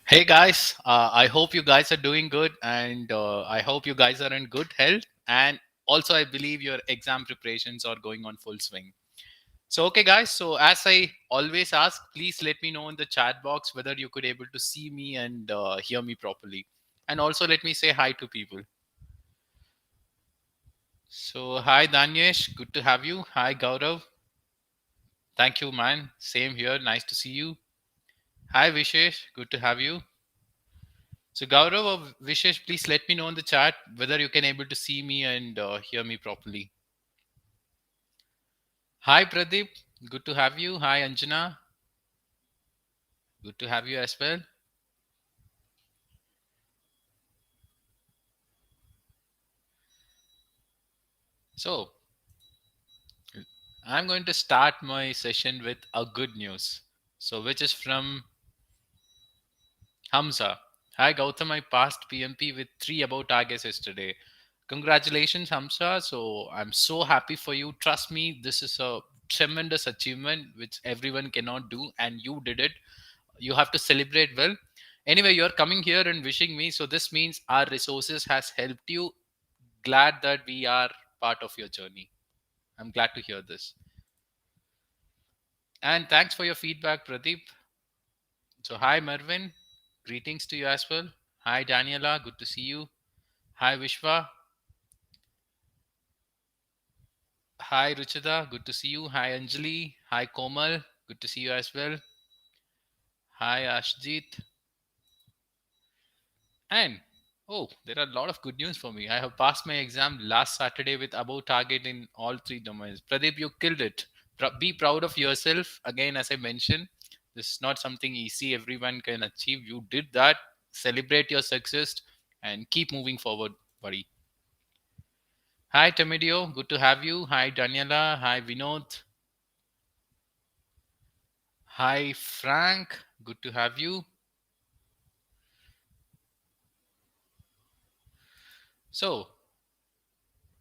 Hey guys, I hope you guys are doing good and I hope you guys are in good health. And also, I believe your exam preparations are going on full swing. So, okay, guys, so as I always ask, please let me know in the chat box whether you could able to see me and hear me properly. And also, let me say hi to people. So, hi Danyesh, good to have you. Hi Gaurav, thank you, man. Same here, nice to see you. Hi Vishesh, good to have you. So Gaurav or Vishesh, please let me know in the chat whether you can able to see me and hear me properly. Hi Pradeep, good to have you. Hi Anjana, good to have you as well. So I'm going to start my session with a good news. So which is from Hamza. Hi Gautam, I passed PMP with 3 above targets yesterday. Congratulations, Hamza. So I'm so happy for you. Trust me, this is a tremendous achievement which everyone cannot do, and you did it. You have to celebrate well. Anyway, you're coming here and wishing me, so this means our resources has helped you. Glad that we are part of your journey. I'm glad to hear this. And thanks for your feedback, Pradeep. So hi Mervin, greetings to you as well. Hi Daniela, good to see you. Hi Vishwa. Hi Ruchita, good to see you. Hi Anjali. Hi Komal, good to see you as well. Hi Ashjit. And there are a lot of good news for me. I have passed my exam last Saturday with above target in all 3 domains. Pradeep, you killed it. Be proud of yourself. Again, as I mentioned, this is not something easy everyone can achieve. You did that. Celebrate your success and keep moving forward, buddy. Hi, Tamidio. Good to have you. Hi, Daniela. Hi, Vinod. Hi, Frank. Good to have you. So,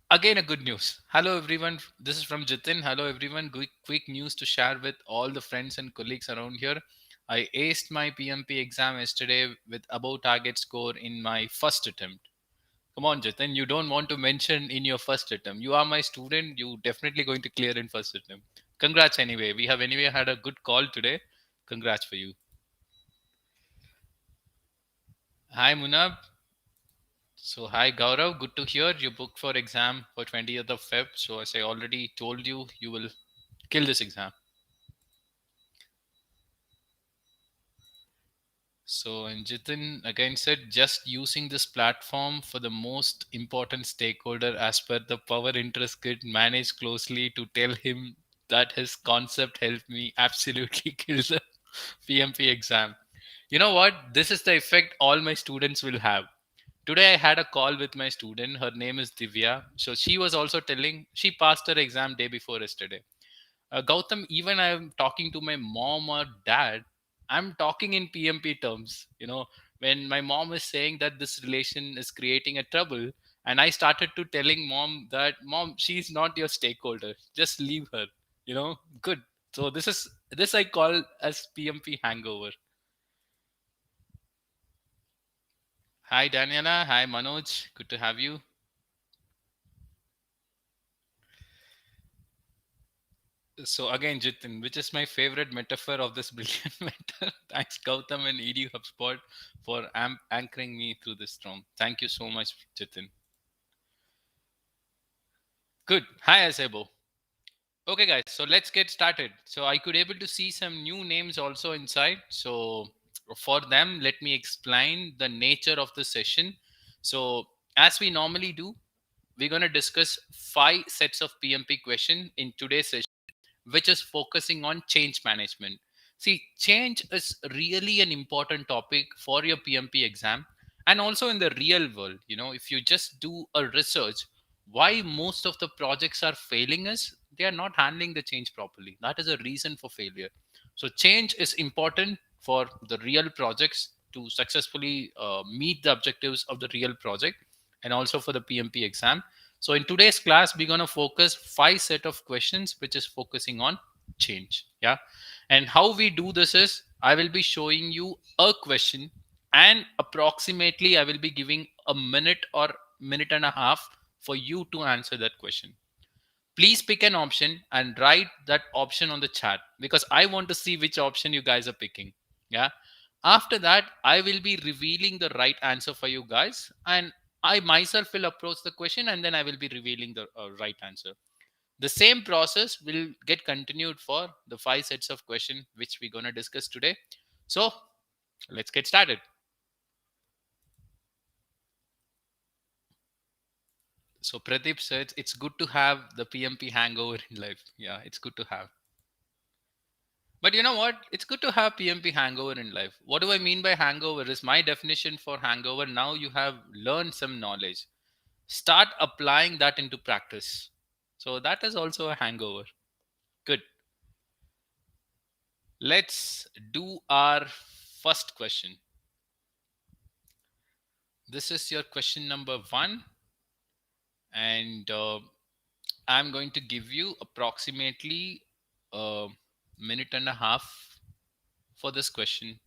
again, a good news. Hello, everyone. This is from Jitin. Hello, everyone. Quick news to share with all the friends and colleagues around here. I aced my PMP exam yesterday with above target score in my first attempt. Come on, Jitin. You don't want to mention in your first attempt. You are my student. You definitely going to clear in first attempt. Congrats anyway. We have anyway had a good call today. Congrats for you. Hi, Munab. So, hi Gaurav, good to hear you booked for exam for 20th of Feb. So, as I already told you, you will kill this exam. So, and Jitin again said, just using this platform for the most important stakeholder as per the power interest grid managed closely to tell him that his concept helped me absolutely kill the PMP exam. You know what? This is the effect all my students will have. Today I had a call with my student. Her name is Divya. So she was also telling she passed her exam day before yesterday. Gautam, even I'm talking to my mom or dad, I'm talking in PMP terms. When my mom is saying that this relation is creating a trouble, and I started to telling mom that mom, she's not your stakeholder. Just leave her. Good. So this I call as PMP hangover. Hi Daniela. Hi Manoj. Good to have you. So again, Jitin, which is my favorite metaphor of this brilliant mentor. Thanks, Gautam and EduHubSpot for anchoring me through this storm. Thank you so much, Jitin. Good. Hi, Asebo. Okay, guys. So let's get started. So I could able to see some new names also inside. So for them, let me explain the nature of the session. So as we normally do, we're going to discuss 5 sets of PMP question in today's session, which is focusing on change management. See, change is really an important topic for your PMP exam and also in the real world. If you just do a research, why most of the projects are failing is they are not handling the change properly. That is a reason for failure. So, change is important for the real projects to successfully meet the objectives of the real project and also for the PMP exam. So in today's class, we're going to focus 5 set of questions, which is focusing on change. Yeah. And how we do this is I will be showing you a question And approximately I will be giving a minute or minute and a half for you to answer that question. Please pick an option and write that option on the chat, because I want to see which option you guys are picking. Yeah. After that, I will be revealing the right answer for you guys, and I myself will approach the question, and then I will be revealing the right answer. The same process will get continued for the 5 sets of question which we're going to discuss today. So let's get started. So Pradeep said it's good to have the PMP hangover in life. Yeah, it's good to have. But you know what? It's good to have PMP hangover in life. What do I mean by hangover? Is my definition for hangover. Now you have learned some knowledge. Start applying that into practice. So that is also a hangover. Good. Let's do our first question. This is your question number 1. And I'm going to give you approximately a minute and a half for this question.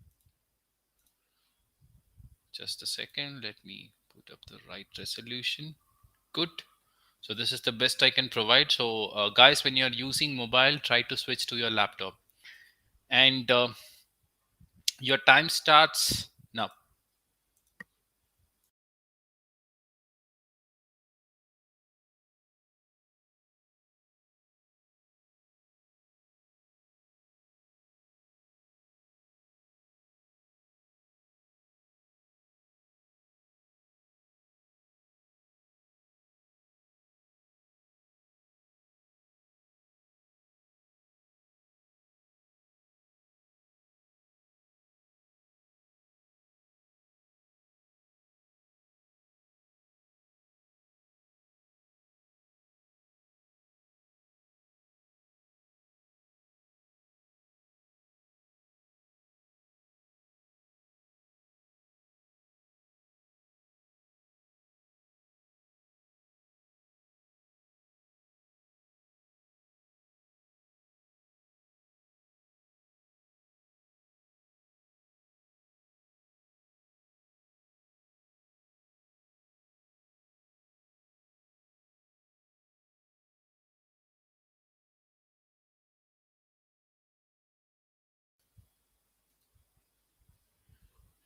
Just a second. Let me put up the right resolution. Good. So this is the best I can provide. So guys, when you're using mobile, try to switch to your laptop. And your time starts now.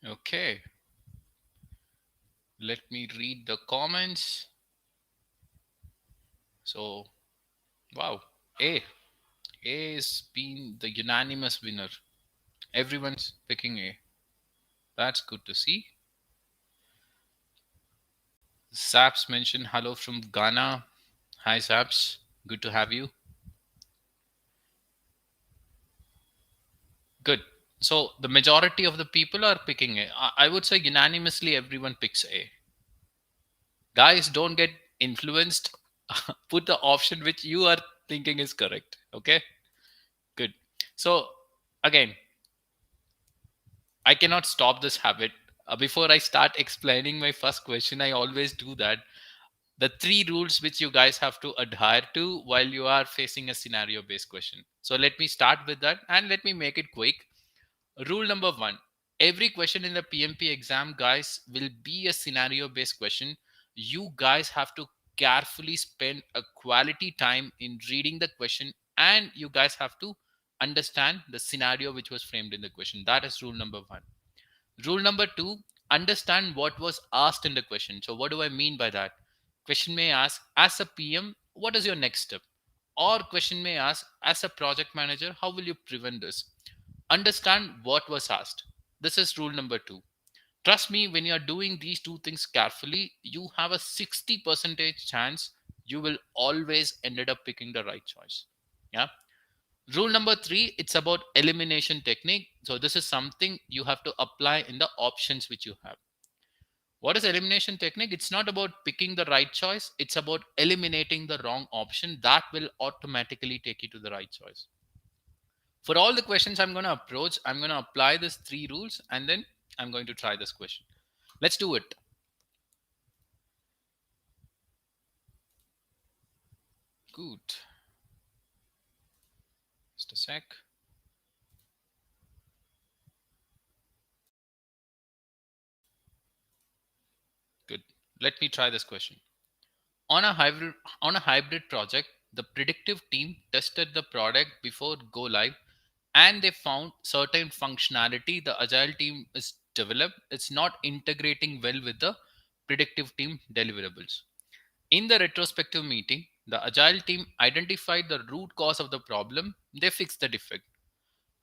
Okay. Let me read the comments. So, wow. A. A is being the unanimous winner. Everyone's picking A. That's good to see. Saps mentioned hello from Ghana. Hi, Saps. Good to have you. Good. So the majority of the people are picking A. I would say unanimously everyone picks A. Guys, don't get influenced. Put the option which you are thinking is correct. Okay. Good. So again, I cannot stop this habit. Before I start explaining my first question, I always do that. The 3 rules which you guys have to adhere to while you are facing a scenario based question. So let me start with that and let me make it quick. Rule number 1: every question in the PMP exam, guys, will be a scenario based question. You guys have to carefully spend a quality time in reading the question, and you guys have to understand the scenario which was framed in the question. That is rule number 1. Rule number 2: understand what was asked in the question. So, what do I mean by that? Question may ask, as a PM, what is your next step? Or question may ask, as a project manager, how will you prevent this? Understand what was asked. This is rule number 2. Trust me, when you are doing these 2 things carefully, you have a 60% chance you will always ended up picking the right choice. Yeah. Rule number 3, it's about elimination technique. So this is something you have to apply in the options which you have. What is elimination technique? It's not about picking the right choice. It's about eliminating the wrong option. That will automatically take you to the right choice. For all the questions I'm going to approach, I'm going to apply these 3 rules, and then I'm going to try this question. Let's do it. Good. Just a sec. let me try this question. On a hybrid project, the predictive team tested the product before go live, and they found certain functionality the agile team is developed, it's not integrating well with the predictive team deliverables. In the retrospective meeting, the agile team identified the root cause of the problem, they fixed the defect.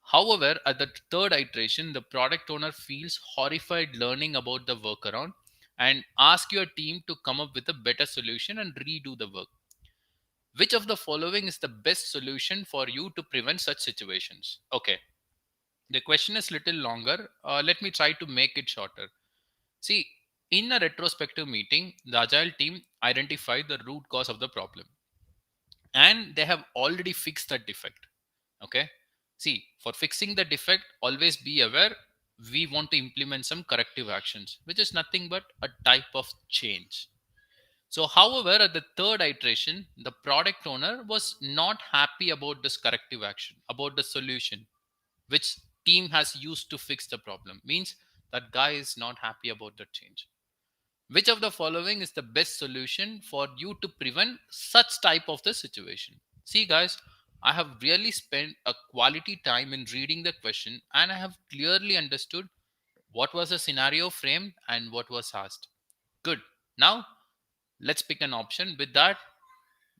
However, at the third iteration, the product owner feels horrified learning about the workaround and ask your team to come up with a better solution and redo the work. Which of the following is the best solution for you to prevent such situations? Okay, the question is little longer. Let me try to make it shorter. See, in a retrospective meeting, the agile team identified the root cause of the problem and they have already fixed that defect. Okay, see, for fixing the defect, always be aware we want to implement some corrective actions, which is nothing but a type of change. So, however, at the third iteration, the product owner was not happy about this corrective action, about the solution which team has used to fix the problem. Means that guy is not happy about the change. Which of the following is the best solution for you to prevent such type of the situation? See, guys, I have really spent a quality time in reading the question and I have clearly understood what was the scenario framed and what was asked. Good. Now, let's pick an option. With that,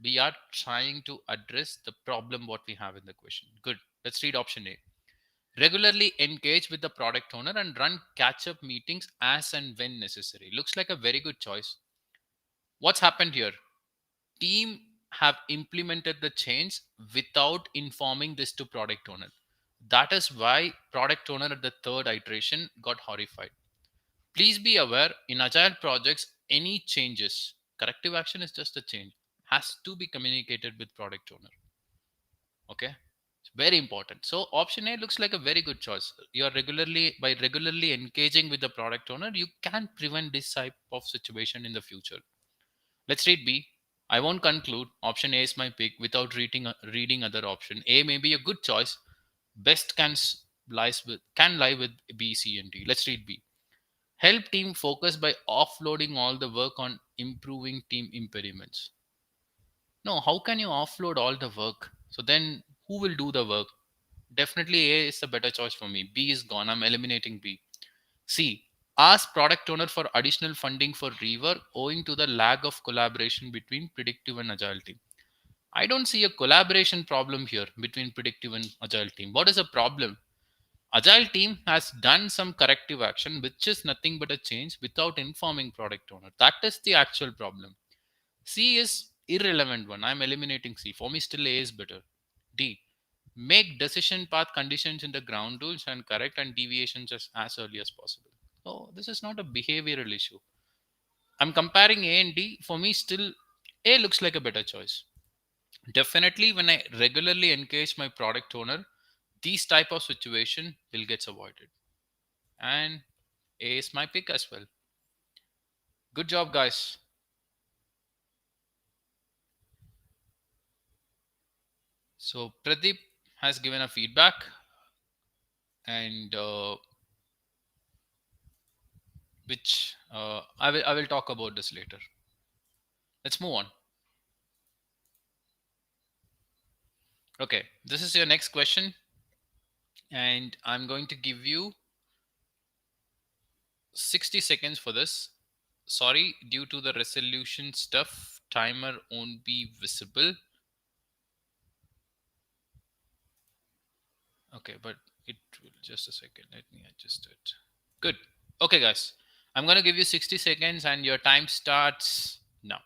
we are trying to address the problem what we have in the question. Good. Let's read option A. Regularly engage with the product owner and run catch up meetings as and when necessary. Looks like a very good choice. What's happened here? Team have implemented the change without informing this to product owner. That is why product owner at the third iteration got horrified. Please be aware, in agile projects, any changes, corrective action is just a change, has to be communicated with product owner. Okay, it's very important. So option A looks like a very good choice. You are regularly engaging with the product owner, you can prevent this type of situation in the future. Let's read B. I won't conclude. Option A is my pick without reading other option. A may be a good choice. Best can lie with B, C, and D. Let's read B. Help team focus by offloading all the work on improving team impediments. No, how can you offload all the work? So then who will do the work? Definitely A is a better choice for me. B is gone. I'm eliminating B. C. Ask product owner for additional funding for rework owing to the lack of collaboration between predictive and agile team. I don't see a collaboration problem here between predictive and agile team. What is the problem? Agile team has done some corrective action, which is nothing but a change without informing product owner. That is the actual problem. C is irrelevant one. I'm eliminating C. For me, still A is better. D. Make decision path conditions in the ground rules and correct and deviations as early as possible. So this is not a behavioral issue. I'm comparing A and D. For me, still A looks like a better choice. Definitely, when I regularly engage my product owner, these type of situation will get avoided. And A is my pick as well. Good job, guys. So Pradeep has given a feedback, and which I will talk about this later. Let's move on. Okay, this is your next question, and I'm going to give you 60 seconds for this. Sorry, due to the resolution stuff, timer won't be visible. Okay, but it will just a second. Let me adjust it. Good. Okay, guys. I'm going to give you 60 seconds and your time starts now.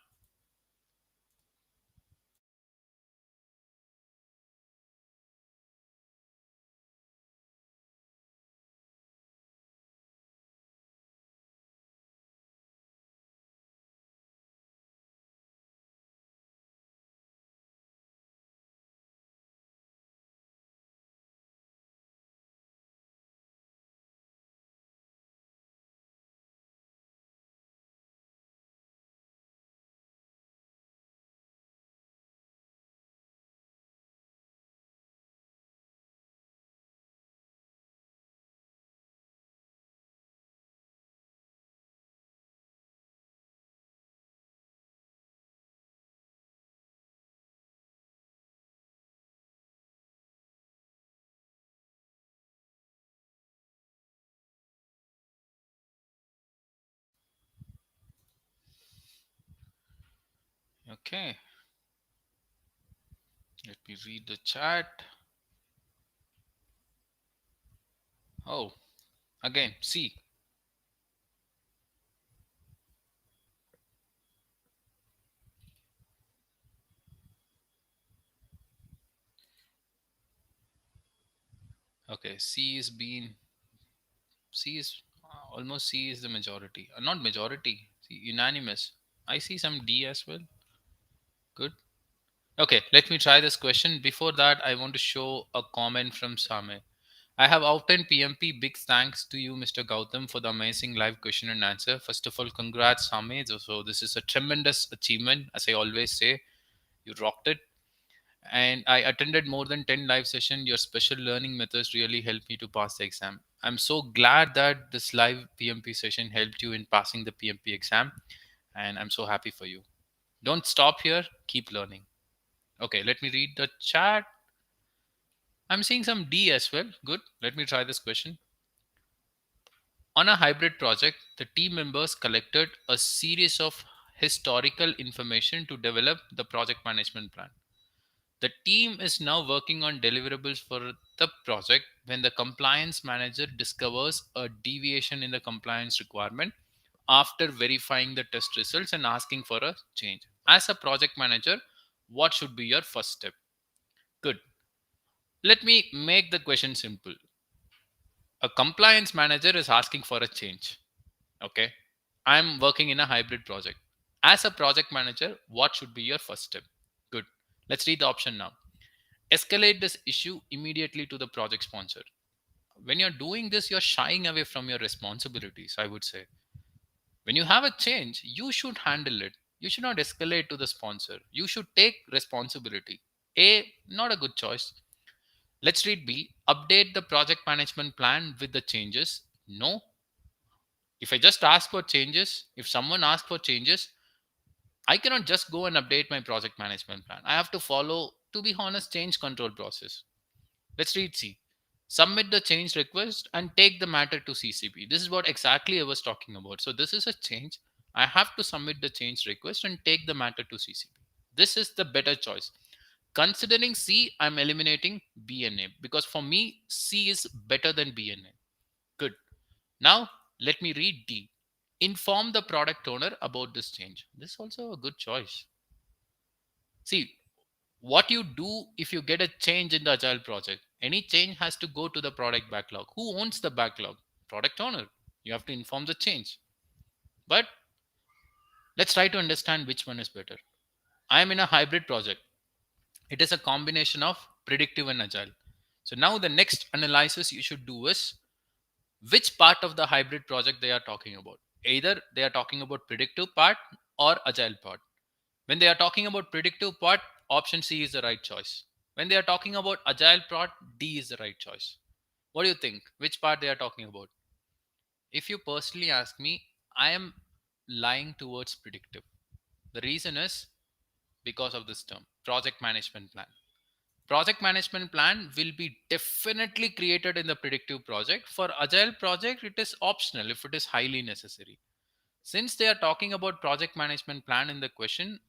Okay, let me read the chat. Oh, again, C. Okay, C is almost C is the majority. Not majority, C, unanimous. I see some D as well. Good. Okay, let me try this question. Before that, I want to show a comment from Same. I have obtained PMP. Big thanks to you, Mr. Gautam, for the amazing live question and answer. First of all, congrats, Same. So this is a tremendous achievement. As I always say, you rocked it. And I attended more than 10 live sessions. Your special learning methods really helped me to pass the exam. I'm so glad that this live PMP session helped you in passing the PMP exam. And I'm so happy for you. Don't stop here. Keep learning. Okay, let me read the chat. I'm seeing some D as well. Good. Let me try this question. On a hybrid project, the team members collected a series of historical information to develop the project management plan. The team is now working on deliverables for the project when the compliance manager discovers a deviation in the compliance requirement after verifying the test results and asking for a change. As a project manager, what should be your first step? Good. Let me make the question simple. A compliance manager is asking for a change. Okay. I'm working in a hybrid project. As a project manager, what should be your first step? Good. Let's read the option now. Escalate this issue immediately to the project sponsor. When you're doing this, you're shying away from your responsibilities, I would say. When you have a change, you should handle it. You should not escalate to the sponsor. You should take responsibility. A, not a good choice. Let's read B. Update the project management plan with the changes. No. If I just ask for changes, if someone asks for changes, I cannot just go and update my project management plan. I have to follow, to be honest, change control process. Let's read C. Submit the change request and take the matter to CCP. This is what exactly I was talking about. So this is a change. I have to submit the change request and take the matter to CCP. This is the better choice. Considering C, I'm eliminating B and A because for me, C is better than B and A. Good. Now, let me read D. Inform the product owner about this change. This is also a good choice. See, what you do if you get a change in the Agile project, any change has to go to the product backlog. Who owns the backlog? Product owner. You have to inform the change. But let's try to understand which one is better. I am in a hybrid project. It is a combination of predictive and agile. So now the next analysis you should do is which part of the hybrid project they are talking about. Either they are talking about predictive part or agile part. When they are talking about predictive part, option C is the right choice. When they are talking about agile part, D is the right choice. What do you think? Which part they are talking about? If you personally ask me, I am lying towards predictive. The reason is because of this term, project management plan. Project management plan will be definitely created in the predictive project. For agile project, it is optional if it is highly necessary. Since they are talking about project management plan in the question,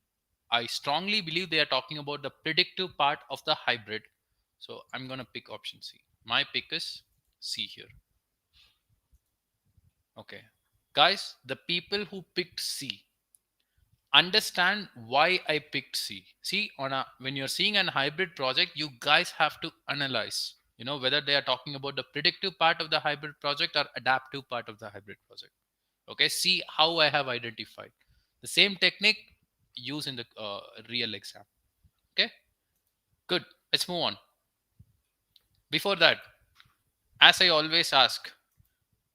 I strongly believe they are talking about the predictive part of the hybrid. So I'm going to pick option C. My pick is C here. Okay. Guys, the people who picked C, understand why I picked C. See, when you're seeing an hybrid project, you guys have to analyze, whether they are talking about the predictive part of the hybrid project or adaptive part of the hybrid project. Okay. See how I have identified the same technique used in the real exam. Okay. Good. Let's move on. Before that, as I always ask,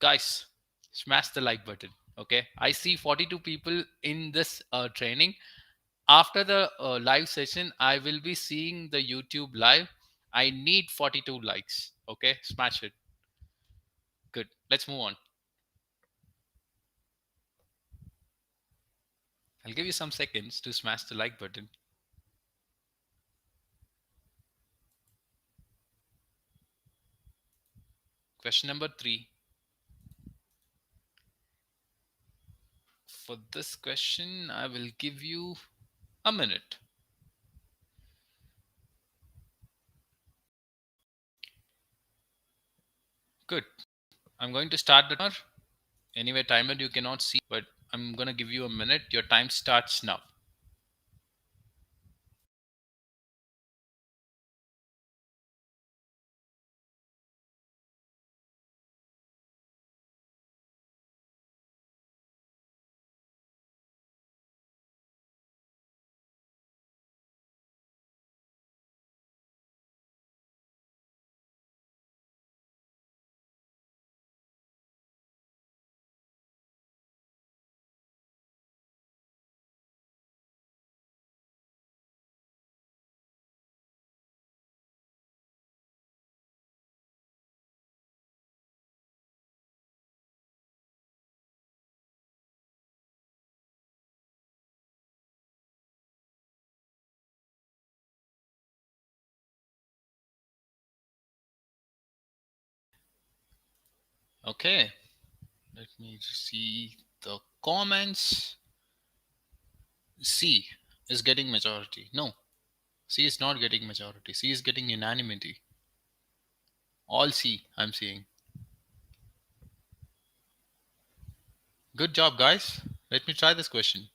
guys, smash the like button. Okay. I see 42 people in this training. After the live session, I will be seeing the YouTube live. I need 42 likes. Okay. Smash it. Good. Let's move on. I'll give you some seconds to smash the like button. Question number 3. For this question, I will give you. a minute. Good. I'm going to start the timer. Anyway, timer you cannot see, but I'm going to give you a minute. Your time starts now. Okay. Let me see the comments. C is getting majority. No, C is not getting majority. C is getting unanimity. All C, I'm seeing. Good job, guys. Let me try this question.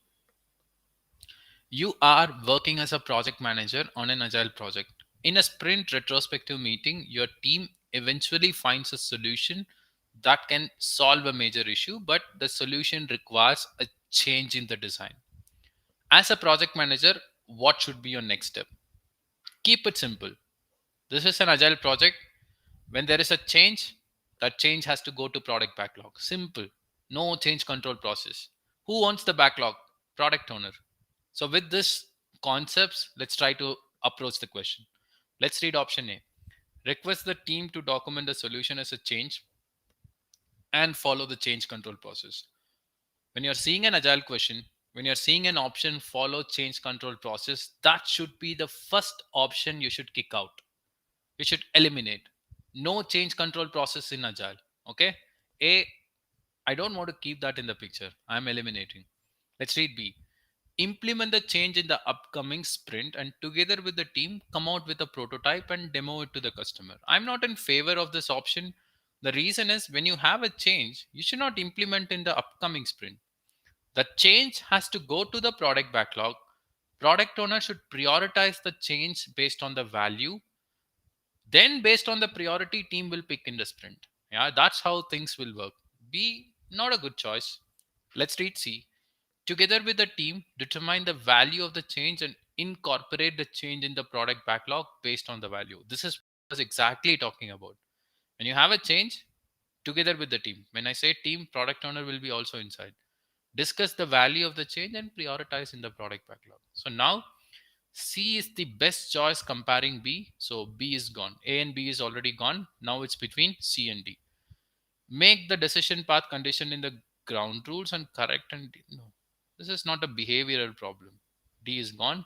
You are working as a project manager on an agile project. In a sprint retrospective meeting, your team eventually finds a solution that can solve a major issue, but the solution requires a change in the design. As a project manager, what should be your next step? Keep it simple. This is an agile project. When there is a change, that change has to go to product backlog. Simple. No change control process. Who wants the backlog? Product owner. So with this concepts, let's try to approach the question. Let's read option A. Request the team to document the solution as a change and follow the change control process. When you're seeing an agile question, when you're seeing an option follow change control process, that should be the first option you should kick out. You should eliminate. No change control process in agile. Okay. A, I don't want to keep that in the picture. I'm eliminating. Let's read B. Implement the change in the upcoming sprint and together with the team come out with a prototype and demo it to the customer. I'm not in favor of this option. The reason is when you have a change, you should not implement in the upcoming sprint. The change has to go to the product backlog. Product owner should prioritize the change based on the value. Then based on the priority, team will pick in the sprint. Yeah, that's how things will work. B, not a good choice. Let's read C. Together with the team, determine the value of the change and incorporate the change in the product backlog based on the value. This is what I was exactly talking about. When you have a change, together with the team. When I say team, product owner will be also inside. Discuss the value of the change and prioritize in the product backlog. So now C is the best choice comparing B. So B is gone. A and B is already gone. Now it's between C and D. Make the decision path condition in the ground rules and correct and no. This is not a behavioral problem. D is gone.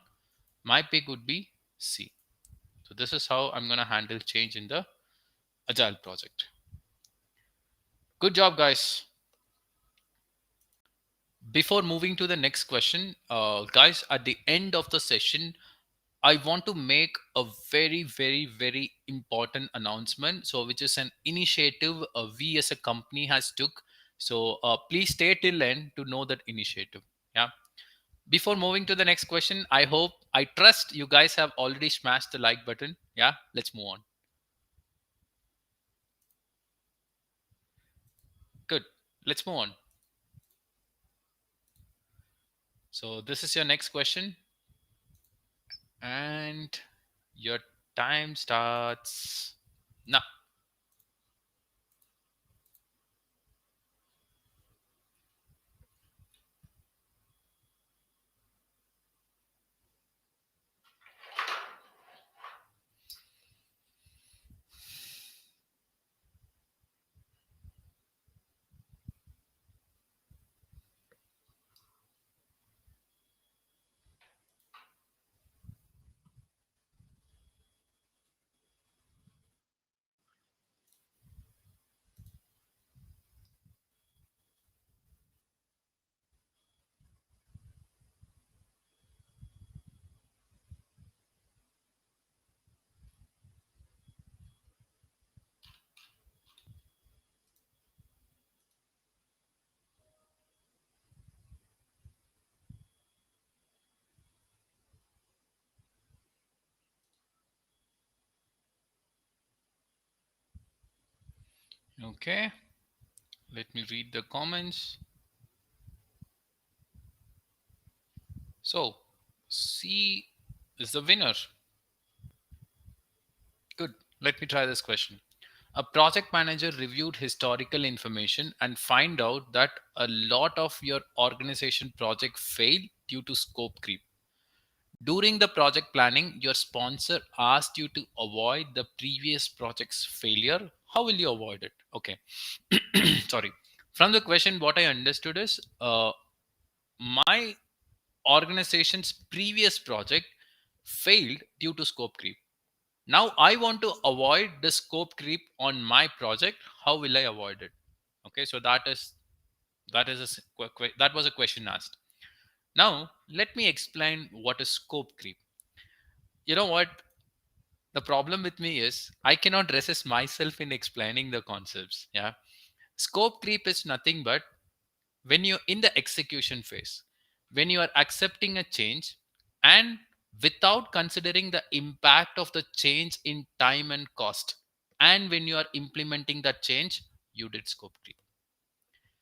My pick would be C. So this is how I'm going to handle change in the agile project. Good job, guys. Before moving to the next question, guys, at the end of the session, I want to make a very, very, very important announcement. So, which is an initiative we as a company has took. So, please stay till end to know that initiative. Yeah. Before moving to the next question, I trust you guys have already smashed the like button. Yeah. Let's move on. Good. Let's move on. So, this is your next question, and your time starts now. Okay, let me read the comments. So, C is the winner. Good. Let me try this question. A project manager reviewed historical information and find out that a lot of your organization project failed due to scope creep. During the project planning, your sponsor asked you to avoid the previous project's failure. How will you avoid it? Okay. Sorry. From the question, what I understood is my organization's previous project failed due to scope creep. Now I want to avoid the scope creep on my project. How will I avoid it? Okay, so that was a question asked. Now let me explain what is scope creep. You know what? The problem with me is I cannot resist myself in explaining the concepts. Yeah, scope creep is nothing but when you're in the execution phase, when you are accepting a change and without considering the impact of the change in time and cost, and when you are implementing that change, you did scope creep.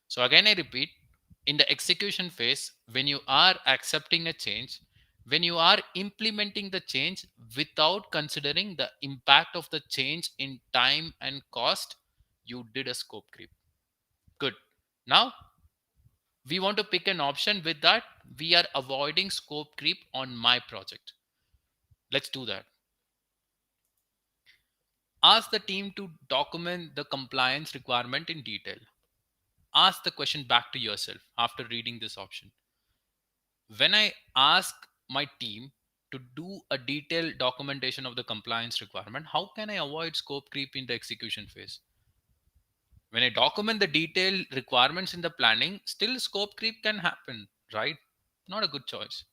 So again, I repeat, in the execution phase, when you are accepting a change, when you are implementing the change without considering the impact of the change in time and cost, you did a scope creep. Good. Now we want to pick an option with that we are avoiding scope creep on my project. Let's do that. Ask the team to document the compliance requirement in detail. Ask the question back to yourself after reading this option. When I ask my team to do a detailed documentation of the compliance requirement, how can I avoid scope creep in the execution phase? When I document the detailed requirements in the planning, still scope creep can happen, right? Not a good choice.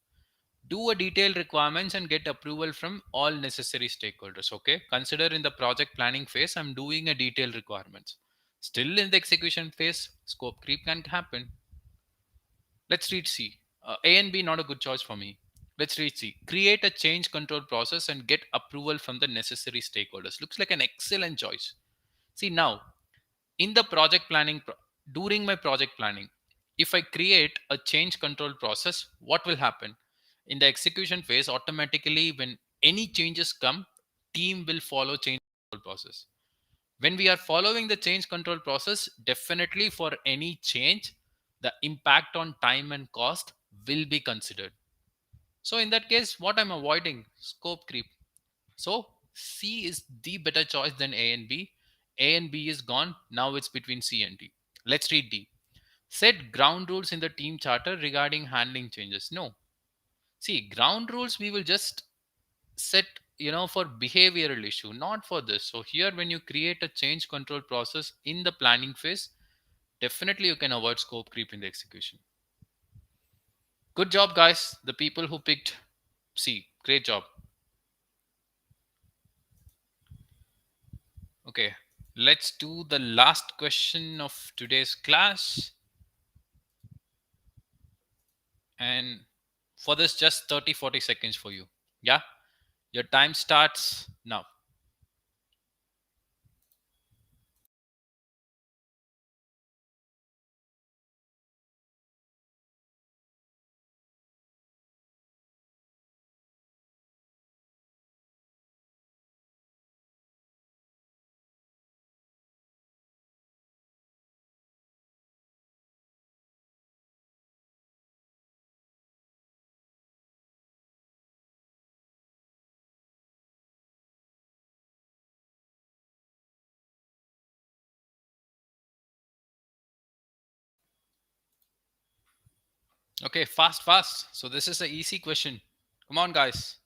Do a detailed requirements and get approval from all necessary stakeholders. Okay, consider in the project planning phase I'm doing a detailed requirements, still in the execution phase scope creep can happen. Let's read C. A and B not a good choice for me. Let's read C. Create a change control process and get approval from the necessary stakeholders. Looks like an excellent choice. See now, in the project planning, during my project planning, if I create a change control process, what will happen? In the execution phase, automatically when any changes come, team will follow change control process. When we are following the change control process, definitely for any change, the impact on time and cost will be considered. So in that case, what I'm avoiding? Scope creep. So C is the better choice than A and B. A and B is gone. Now it's between C and D. Let's read D. Set ground rules in the team charter regarding handling changes. No. See, ground rules we will just set, for behavioral issue, not for this. So here when you create a change control process in the planning phase, definitely you can avoid scope creep in the execution. Good job, guys. The people who picked C. Great job. Okay, let's do the last question of today's class. And for this, just 30-40 seconds for you. Yeah, your time starts now. Okay, fast. So this is an easy question. Come on, guys.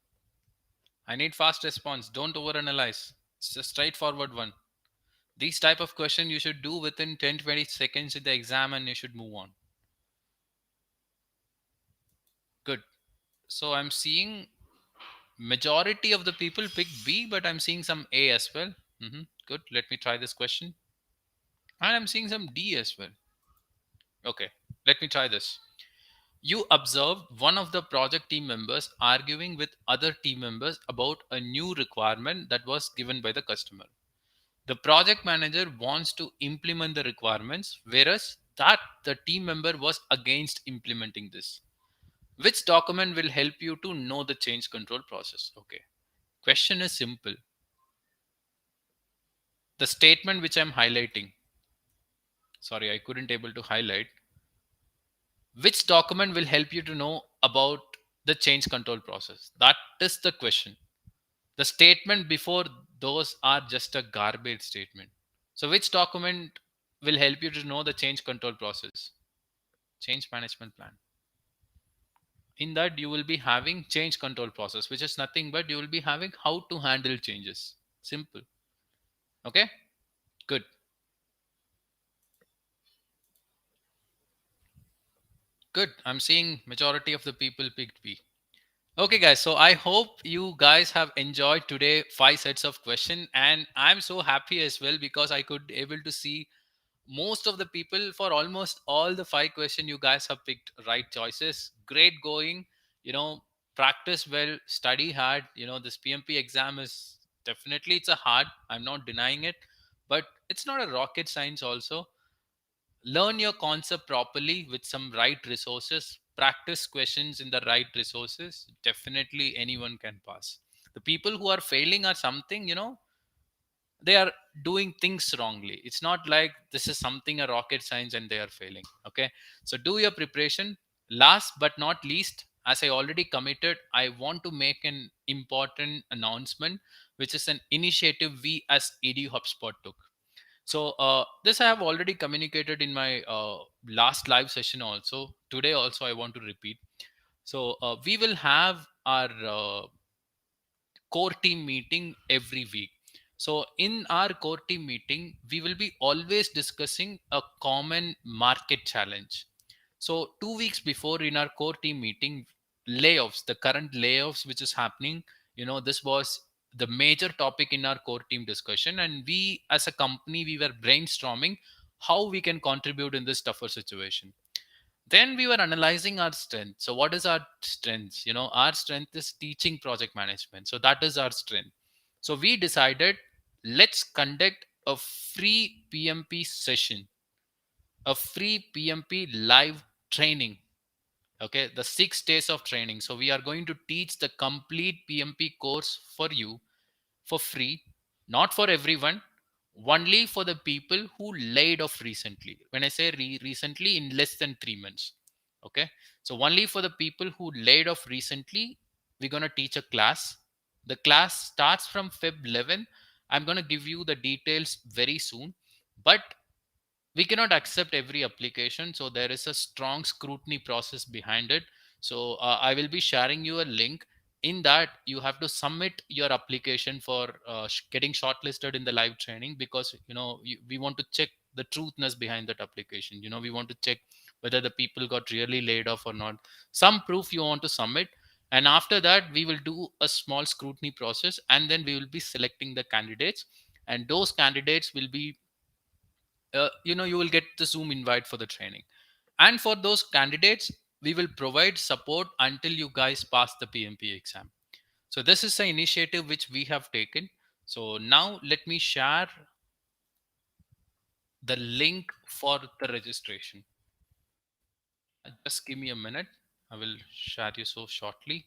I need fast response. Don't overanalyze. It's a straightforward one. These type of question you should do within 10-20 seconds in the exam and you should move on. Good. So I'm seeing majority of the people pick B, but I'm seeing some A as well. Good. Let me try this question. And I'm seeing some D as well. Okay. Let me try this. You observed one of the project team members arguing with other team members about a new requirement that was given by the customer. The project manager wants to implement the requirements, whereas that the team member was against implementing this. Which document will help you to know the change control process? Okay. Question is simple. The statement which I'm highlighting, sorry, I couldn't able to highlight. Which document will help you to know about the change control process? That is the question. The statement before those are just a garbage statement. So which document will help you to know the change control process? Change management plan. In that you will be having change control process, which is nothing but you will be having how to handle changes. Simple. Okay, good. Good. I'm seeing majority of the people picked B. Okay, guys. So I hope you guys have enjoyed today 5 sets of question, and I'm so happy as well because I could able to see most of the people for almost all the 5 question you guys have picked right choices. Great going. You know, practice well, study hard. You know, this PMP exam is definitely it's a hard. I'm not denying it, but it's not a rocket science also. Learn your concept properly with some right resources, practice questions in the right resources. Definitely anyone can pass. The people who are failing are something, they are doing things wrongly. It's not like this is something a rocket science and they are failing. Okay, so do your preparation. Last but not least, as I already committed, I want to make an important announcement, which is an initiative we as EduHubSpot took. So this I have already communicated in my last live session also. Today also I want to repeat. So we will have our core team meeting every week. So in our core team meeting, we will be always discussing a common market challenge. So 2 weeks before in our core team meeting, layoffs, the current layoffs which is happening, this was the major topic in our core team discussion. And we as a company, we were brainstorming how we can contribute in this tougher situation. Then we were analyzing our strength. So what is our strengths? Our strength is teaching project management, so that is our strength. So we decided, let's conduct a free PMP session, a free PMP live training. Okay, the 6 days of training. So we are going to teach the complete PMP course for you for free, not for everyone, only for the people who laid off recently. When I say recently, in less than 3 months. Okay, so only for the people who laid off recently, we're going to teach a class. The class starts from Feb 11. I'm going to give you the details very soon, but we cannot accept every application, so there is a strong scrutiny process behind it. So I will be sharing you a link. In that you have to submit your application for getting shortlisted in the live training, because we want to check the truthness behind that application. We want to check whether the people got really laid off or not. Some proof you want to submit, and after that we will do a small scrutiny process, and then we will be selecting the candidates, and those candidates will be you will get the Zoom invite for the training. And for those candidates, we will provide support until you guys pass the PMP exam. So this is the initiative which we have taken. So now let me share the link for the registration. Just give me a minute. I will share you so shortly.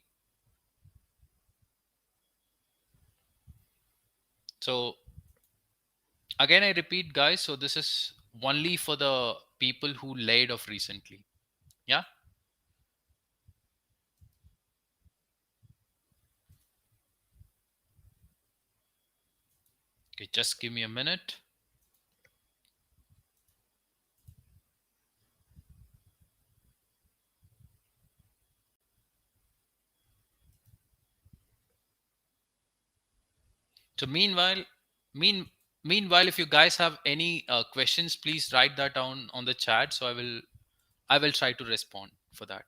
So again, I repeat, guys. So this is only for the people who laid off recently. Yeah. Okay. Just give me a minute. So meanwhile, if you guys have any questions, please write that down on the chat. So I will try to respond for that.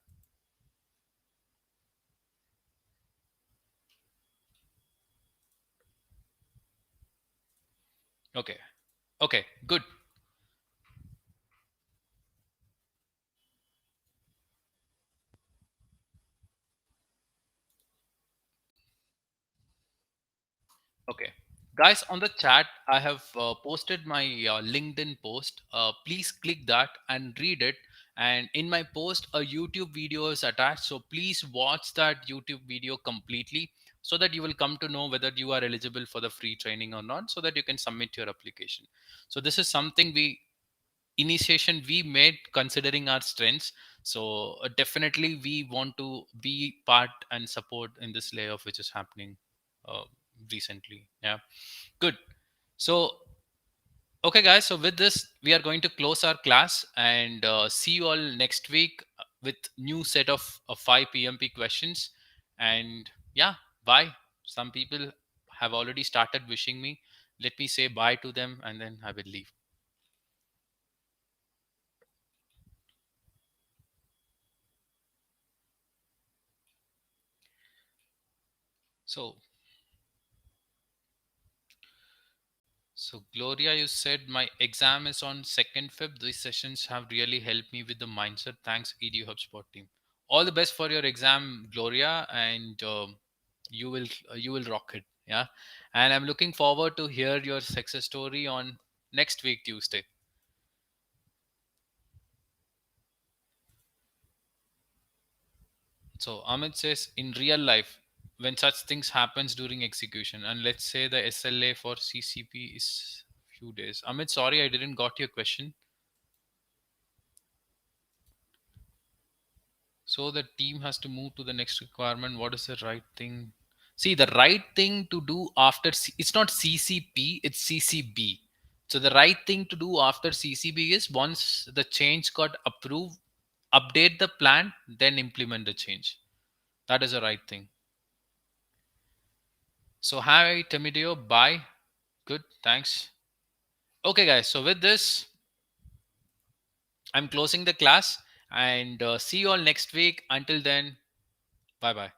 Okay. Okay. Good. Okay. Guys, on the chat, I have posted my LinkedIn post. Please click that and read it. And in my post, a YouTube video is attached. So please watch that YouTube video completely so that you will come to know whether you are eligible for the free training or not, so that you can submit your application. So this is something we made considering our strengths. So definitely we want to be part and support in this layoff which is happening uh, recently. Yeah. Good. So, okay, guys. So with this, we are going to close our class and see you all next week with new set of 5 PMP questions. And yeah, bye. Some people have already started wishing me. Let me say bye to them and then I will leave. So, so Gloria, you said my exam is on 2nd Feb. These sessions have really helped me with the mindset. Thanks, EduHubSpot team. All the best for your exam, Gloria, and you will rock it. Yeah, and I'm looking forward to hear your success story on next week Tuesday. So Amit says, in real life, when such things happens during execution, and let's say the SLA for CCP is few days. Amit, sorry, I didn't got your question. So the team has to move to the next requirement. What is the right thing? See, the right thing to do after it's not CCP, it's CCB. So the right thing to do after CCB is once the change got approved, update the plan, then implement the change. That is the right thing. So hi Temideo, bye. Good, thanks. Okay, guys. So with this, I'm closing the class and see you all next week. Until then, bye bye.